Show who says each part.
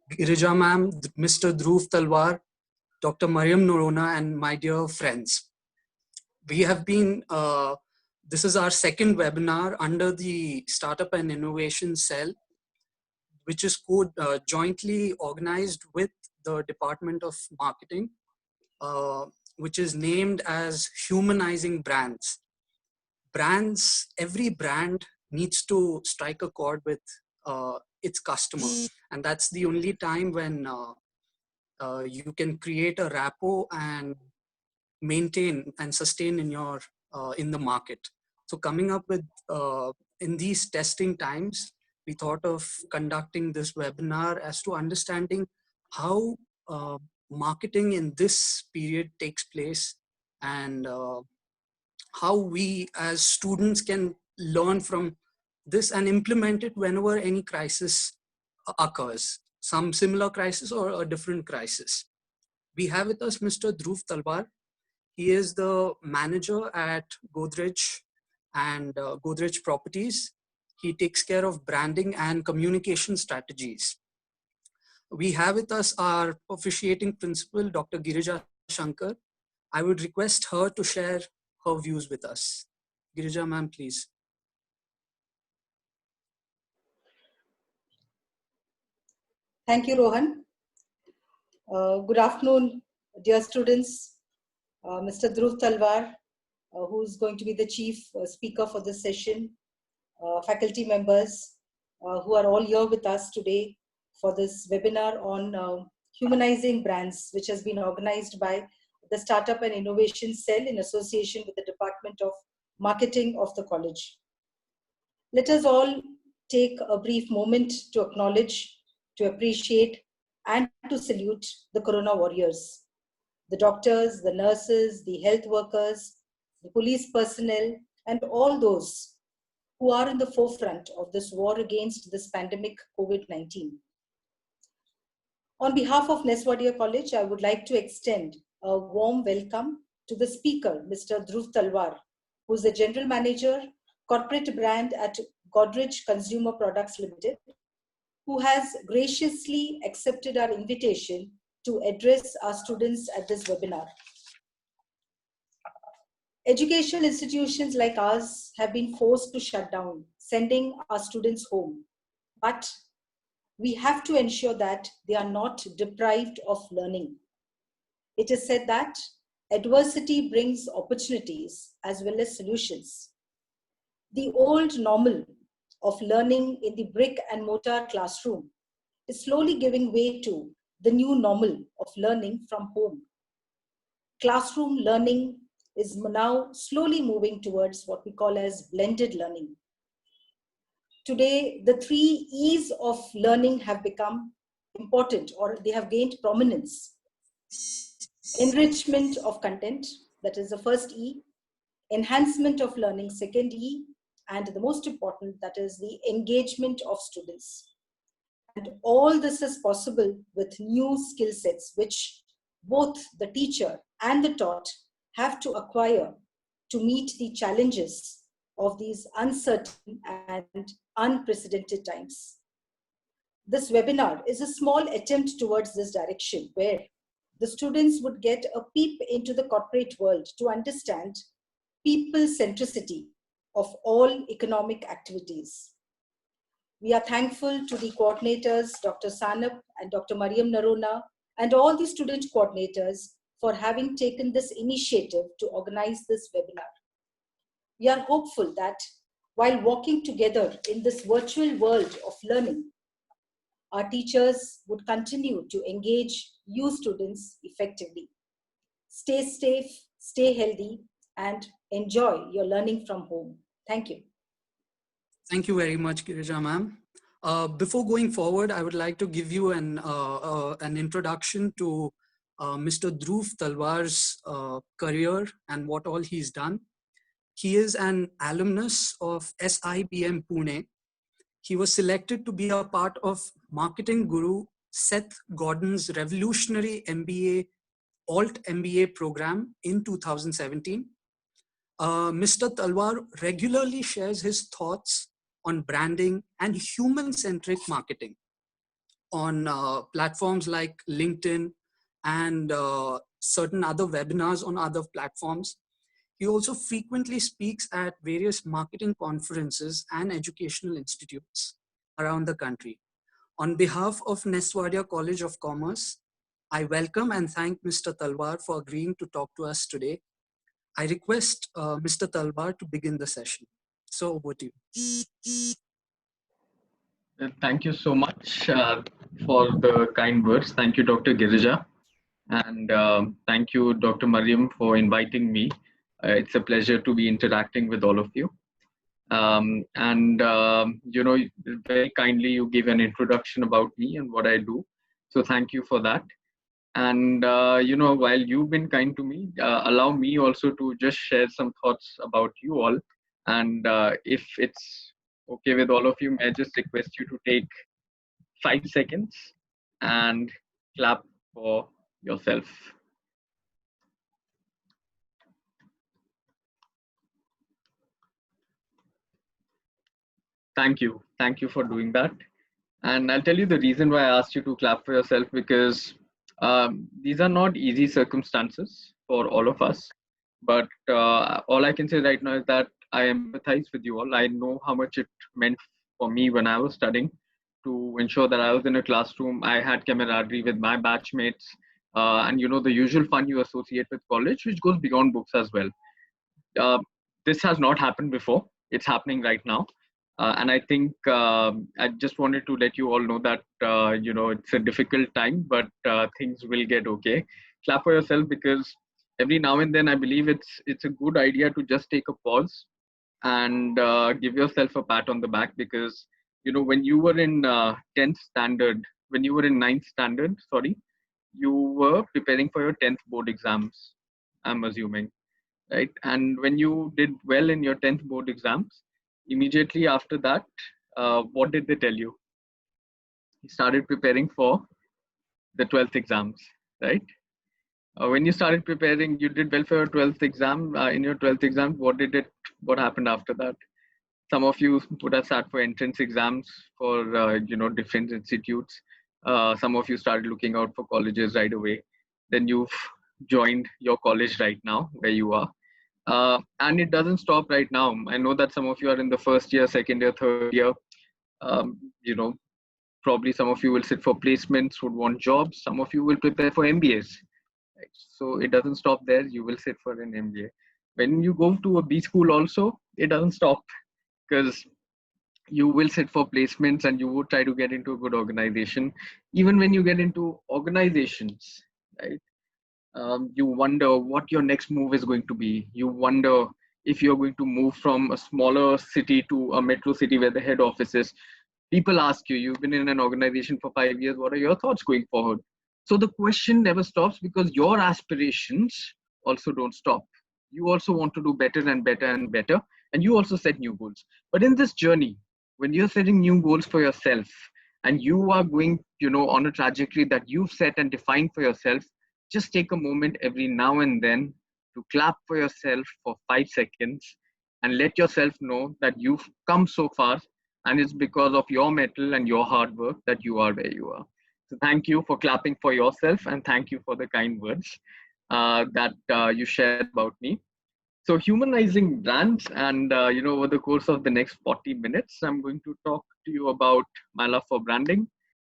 Speaker 1: Girija ma'am, Mr. Dhruv Talwar, Dr. Mariam Norona, and my dear friends. We have been, this is our second webinar under the Startup and Innovation Cell, which is jointly organized with the Department of Marketing, which is named as Humanizing Brands. Every brand needs to strike a chord with its customer. And that's the only time when you can create a rapport and maintain and sustain in the market. So coming up with, in these testing times, we thought of conducting this webinar as to understanding how marketing in this period takes place, and how we as students can learn from this and implement it whenever any crisis occurs, some similar crisis or a different crisis. We have with us Mr. Dhruv Talwar. He is the manager at Godrej and Godrej Properties. He takes care of branding and communication strategies. We have with us our officiating principal, Dr. Girija Shankar. I would request her to share her views with us. Girija ma'am, please.
Speaker 2: Thank you, Rohan. Good afternoon, dear students. Mr. Dhruv Talwar, who's going to be the chief speaker for this session, faculty members who are all here with us today for this webinar on humanizing brands, which has been organized by the Startup and Innovation Cell in association with the Department of Marketing of the college. Let us all take a brief moment to acknowledge, to appreciate, and to salute the Corona warriors, the doctors, the nurses, the health workers, the police personnel, and all those who are in the forefront of this war against this pandemic COVID-19. On behalf of Neswadia College, I would like to extend a warm welcome to the speaker, Mr. Dhruv Talwar, who is the General Manager, Corporate Brand at Godrej Consumer Products Limited, who has graciously accepted our invitation to address our students at this webinar. Educational institutions like ours have been forced to shut down, sending our students home. But we have to ensure that they are not deprived of learning. It is said that adversity brings opportunities as well as solutions. The old normal of learning in the brick and mortar classroom is slowly giving way to the new normal of learning from home. Classroom learning is now slowly moving towards what we call as blended learning. Today, the 3 E's of learning have become important, or they have gained prominence. Enrichment of content, that is the first E. Enhancement of learning, second E. And the most important, that is the engagement of students. And all this is possible with new skill sets, which both the teacher and the taught have to acquire to meet the challenges of these uncertain and unprecedented times. This webinar is a small attempt towards this direction, where the students would get a peep into the corporate world to understand people centricity of all economic activities. We are thankful to the coordinators, Dr. Sanap and Dr. Mariam Narona, and all the student coordinators for having taken this initiative to organize this webinar. We are hopeful that while walking together in this virtual world of learning, our teachers would continue to engage you students effectively. Stay safe, stay healthy, and enjoy your learning from home. Thank you.
Speaker 1: Thank you very much, Girija ma'am. Before going forward, I would like to give you an introduction to Mr. Dhruv Talwar's career and what all he's done. He is an alumnus of SIBM Pune. He was selected to be a part of marketing guru Seth Godin's revolutionary MBA, Alt MBA program in 2017. Mr. Talwar regularly shares his thoughts on branding and human-centric marketing. on platforms like LinkedIn and certain other webinars on other platforms. He also frequently speaks at various marketing conferences and educational institutes around the country. On behalf of Neswadia College of Commerce, I welcome and thank Mr. Talwar for agreeing to talk to us today. I request Mr. Talwar to begin the session. So over to you.
Speaker 3: Thank you so much for the kind words. Thank you, Dr. Girija. And thank you, Dr. Mariam, for inviting me. It's a pleasure to be interacting with all of you. Very kindly you give an introduction about me and what I do. So thank you for that. And, while you've been kind to me, allow me also to just share some thoughts about you all. And if it's okay with all of you, may I just request you to take 5 seconds and clap for yourself. Thank you. Thank you for doing that. And I'll tell you the reason why I asked you to clap for yourself, because these are not easy circumstances for all of us. But all I can say right now is that I empathize with you all. I know how much it meant for me when I was studying to ensure that I was in a classroom. I had camaraderie with my batchmates, and the usual fun you associate with college, which goes beyond books as well. This has not happened before. It's happening right now. And I think I just wanted to let you all know that, it's a difficult time, but things will get okay. Clap for yourself, because every now and then I believe it's a good idea to just take a pause and give yourself a pat on the back, because, when you were in 10th standard, when you were in 9th standard, you were preparing for your 10th board exams, I'm assuming, right? And when you did well in your 10th board exams, immediately after that, what did they tell you? You started preparing for the 12th exams, right? When you started preparing, you did well for your 12th exam. In your 12th exam, what happened after that? Some of you would have sat for entrance exams for, different institutes. Some of you started looking out for colleges right away. Then you've joined your college right now, where you are. And it doesn't stop right now. I know that some of you are in the first year, second year, third year. Probably some of you will sit for placements, would want jobs. Some of you will prepare for MBAs. Right? So it doesn't stop there. You will sit for an MBA. When you go to a B school also, it doesn't stop, because you will sit for placements and you would try to get into a good organization. Even when you get into organizations, right? You wonder what your next move is going to be. You wonder if you're going to move from a smaller city to a metro city where the head office is. People ask you, you've been in an organization for 5 years, what are your thoughts going forward? So the question never stops, because your aspirations also don't stop. You also want to do better and better and better, and you also set new goals. But in this journey, when you're setting new goals for yourself and you are going, on a trajectory that you've set and defined for yourself, just take a moment every now and then to clap for yourself for 5 seconds and let yourself know that you've come so far, and it's because of your mettle and your hard work that you are where you are. So thank you for clapping for yourself, and thank you for the kind words that you shared about me. So humanizing brands, and over the course of the next 40 minutes, I'm going to talk to you about my love for branding,